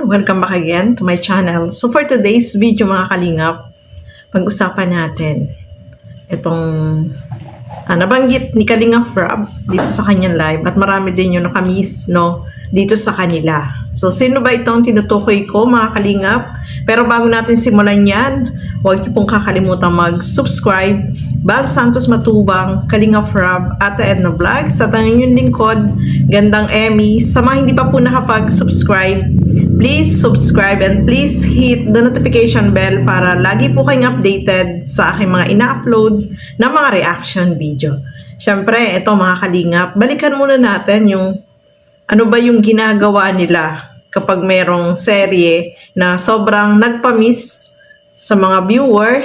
everyone! Welcome back again to my channel. So for today's video mga kalingap, pag-usapan natin itong nabanggit ni Kalingap Rob dito sa kanyang live at marami din yung nakamiss dito sa kanila. So sino ba itong tinutukoy ko mga kalingap? Pero bago natin simulan yan, huwag niyo pong kakalimutan mag-subscribe. Bal Santos Matubang, Kalingap Rob, Ate Edna Vlogs, sa tanong yung lingkod, Gandang Emmy. Sa mga hindi pa po nakapag-subscribe, please subscribe and please hit the notification bell para lagi po kayong updated sa aking mga ina-upload na mga reaction video. Siyempre, ito mga kalingap, balikan muna natin yung ano ba yung ginagawa nila kapag merong serye na sobrang nagpa-miss sa mga viewer.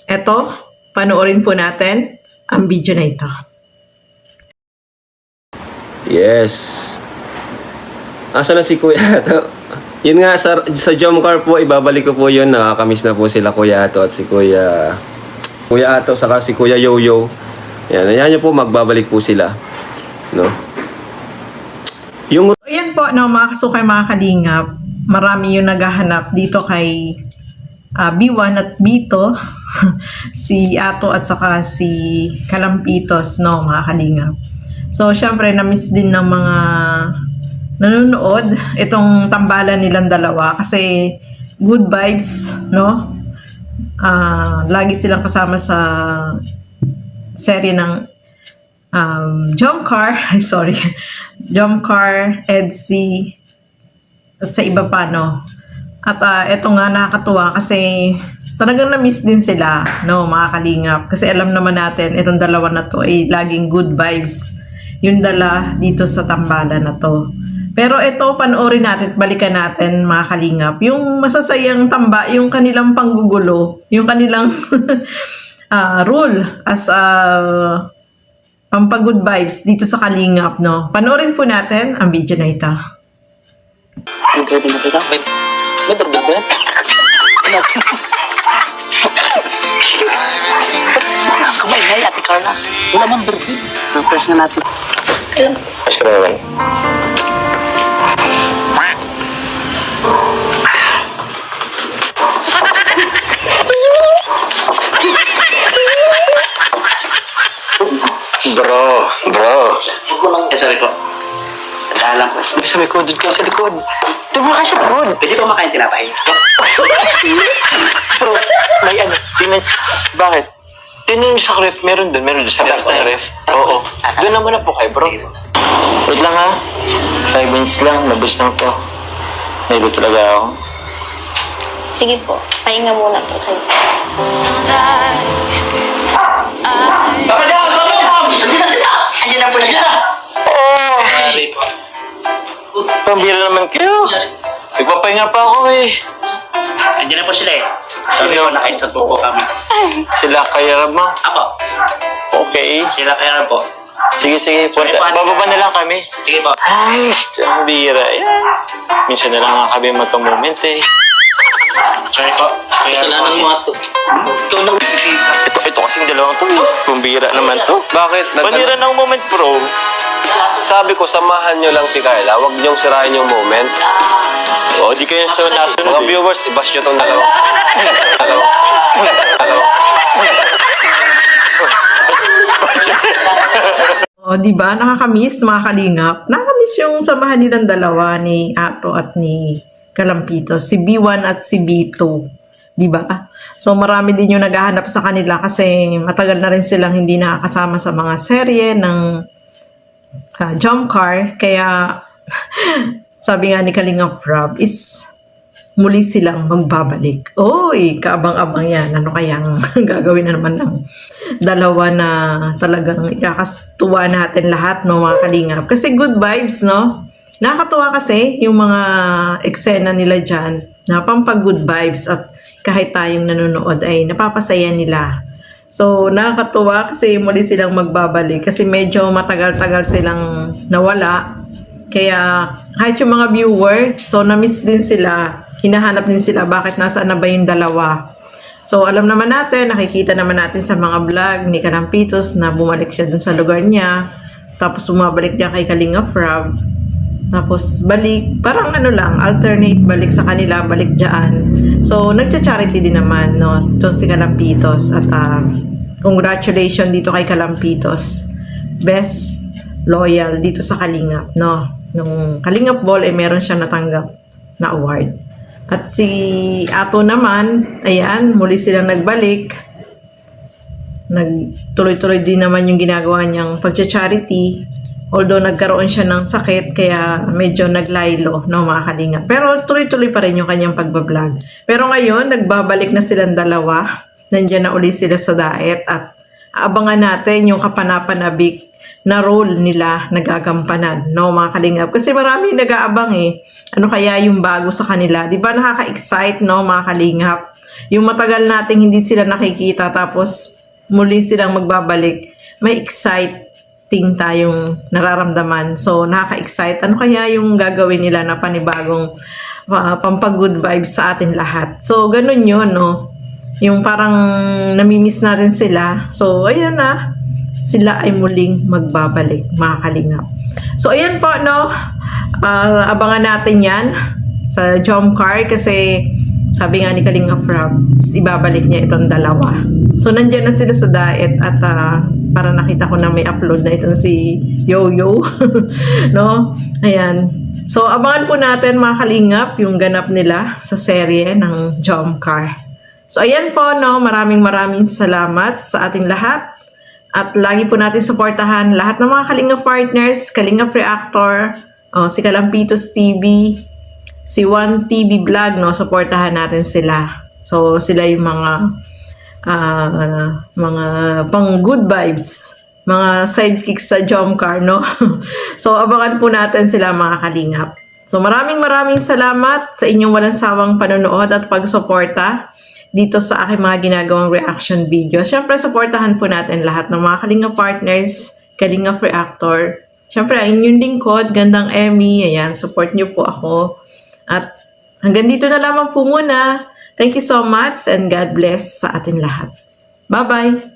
Ito, panoorin po natin ang video na ito. Yes. Asa na si Kuya Ato? Yun nga, sa Jomcar po, ibabalik ko po yun. Nakakamiss na po sila Kuya Ato at si Kuya Ato, saka si Kuya Yoyo. Yan nyo po, magbabalik po sila. No? Yung... Ayan po, mga kasukay, mga kalingap. Marami yung naghahanap dito kay B1 at B2. Si Ato at saka si Kalampitos, mga kalingap. So, syempre, na-miss din ng mga nanonood itong tambalan nilang dalawa kasi good vibes, lagi silang kasama sa serye ng Jomcar, Jomcar, EDSI, at sa iba pa, At eto nga, nakakatuwa kasi talagang na-miss din sila, mga kalingap. Kasi alam naman natin, itong dalawa na to ay laging good vibes yung dala dito sa tambalan na to. Pero ito, panoorin natin, balikan natin mga kalingap, yung masasayang yung kanilang panggugulo, yung kanilang rule as pampag-good vibes dito sa kalingap, Panoorin po natin ang video na ito. May dagdag ba? Kamay na, Ate Carla. Wala mang birthday. Refresh na natin. Fresh ka naman. Bro. Sorry po. Tandaan lang po. Sa likod, doon kayo sa likod. Doon ka sa likod. Pwede pa makain tinapay. Bro, may tingnan, bakit? Tingnan sa ref, meron doon sa taas ng ref. Oo. Doon naman na po kayo, bro. Wait lang ha. 5 minutes lang, nabus lang to. Naigo talaga ako. Sige po, pahinga muna po kayo. Bakit na? Sa loob! Andiyan na po siya. Sorry po. Pambira naman kayo. Nagpapahinga pa ako eh. Andiyan na po sila eh. Sorry po, nakaisot po kami. Sila kaya mo? Ako. Okay. Sila kaya po. Sige, punta. Bababa na lang kami. Sige po. Ay, ang bira. Yan. Minsan na lang nga kami magka-moment eh. Sorry po. Kasalanan mo ato. Ikaw na. Ito kasing dalawang to. Pambira naman to. Bakit? Panira ng moment, bro. Sabi ko, samahan nyo lang si Kyla. Huwag nyong sirain yung moment. O, di kayo nasunod. Mga viewers, i-bash nyo tong dalawa. O, diba? Nakakamiss, mga kalingap. Nakakamiss yung samahan nilang dalawa ni Ato at ni Kalampitos. Si B1 at si B2. Diba? So, marami din yung naghahanap sa kanila kasi matagal na rin silang hindi nakakasama sa mga serye ng Jomcar. Kaya, sabi nga ni Kalingap Rob is muli silang magbabalik. Oy, kaabang-abang yan. Ano kayang gagawin na naman ng dalawa na talagang ikakastuwa natin lahat, mga kalingap. Kasi good vibes, Nakakatuwa kasi yung mga eksena nila dyan na pampag-good vibes at kahit tayong nanonood ay napapasaya nila. So, nakakatuwa kasi muli silang magbabalik kasi medyo matagal-tagal silang nawala. Kaya kahit yung mga viewer, so na-miss din sila. Hinahanap din sila bakit nasaan na ba yung dalawa. So alam naman natin, nakikita naman natin sa mga vlog ni Kalampitos na bumalik siya dun sa lugar niya. Tapos bumabalik niya kay Kalingap Rob. Tapos balik, parang ano lang, alternate, balik sa kanila, balik dyan. So, nagcha-charity din naman, no? Ito si Kalampitos. At congratulations dito kay Kalampitos. Best loyal dito sa Kalingap, no? Nung Kalingap Ball, meron siya natanggap na award. At si Ato naman, ayan, muli silang nagbalik. Nagtuloy-tuloy din naman yung ginagawa niyang pagcha-charity. Although nagkaroon siya ng sakit, kaya medyo naglaylo, no, mga kalingap. Pero tuloy-tuloy pa rin yung kanyang pagbablog. Pero ngayon, nagbabalik na silang dalawa. Nandiyan na uli sila sa diet at abangan natin yung kapanapanabik na role nila nagagampanan, no, mga kalingap. Kasi marami nag-aabang ano kaya yung bago sa kanila. Di ba nakaka-excite, no, mga kalingap? Yung matagal nating hindi sila nakikita tapos muli silang magbabalik, may exciting tayong nararamdaman. So, nakaka-excite. Ano kaya yung gagawin nila na panibagong pampag-good vibes sa atin lahat? So, ganun yun, no? Yung parang namimiss natin sila. So, ayan na. Sila ay muling magbabalik, mga kalingap. So, ayan po, no? Abangan natin yan sa Jomcar kasi sabi nga ni Kalingap Rob, ibabalik niya itong dalawa. So, nandyan na sila sa diet at para nakita ko na may upload na itong si Yo-Yo. No? Ayan. So, abangan po natin, mga kalingap, yung ganap nila sa serye ng Jomcar. So, ayan po, no? Maraming salamat sa ating lahat. At lagi po natin supportahan lahat ng mga Kalingap partners, Kalingap Reactor, si Kalampitos TV, si One TV Vlog, no? Supportahan natin sila. So, sila yung mga pang good vibes, mga sidekicks sa Jomcar, no? So, abangan po natin sila, mga kalingap. So, maraming salamat sa inyong walang sawang panonood at pagsuporta dito sa aking mga ginagawang reaction video. Siyempre, supportahan po natin lahat ng mga Kalingap partners, Kalingap Reactor. Siyempre, ang inyong lingkod, Gandang Emmy, ayan, support niyo po ako. At hanggang dito na lamang po muna. Thank you so much and God bless sa atin lahat. Bye-bye!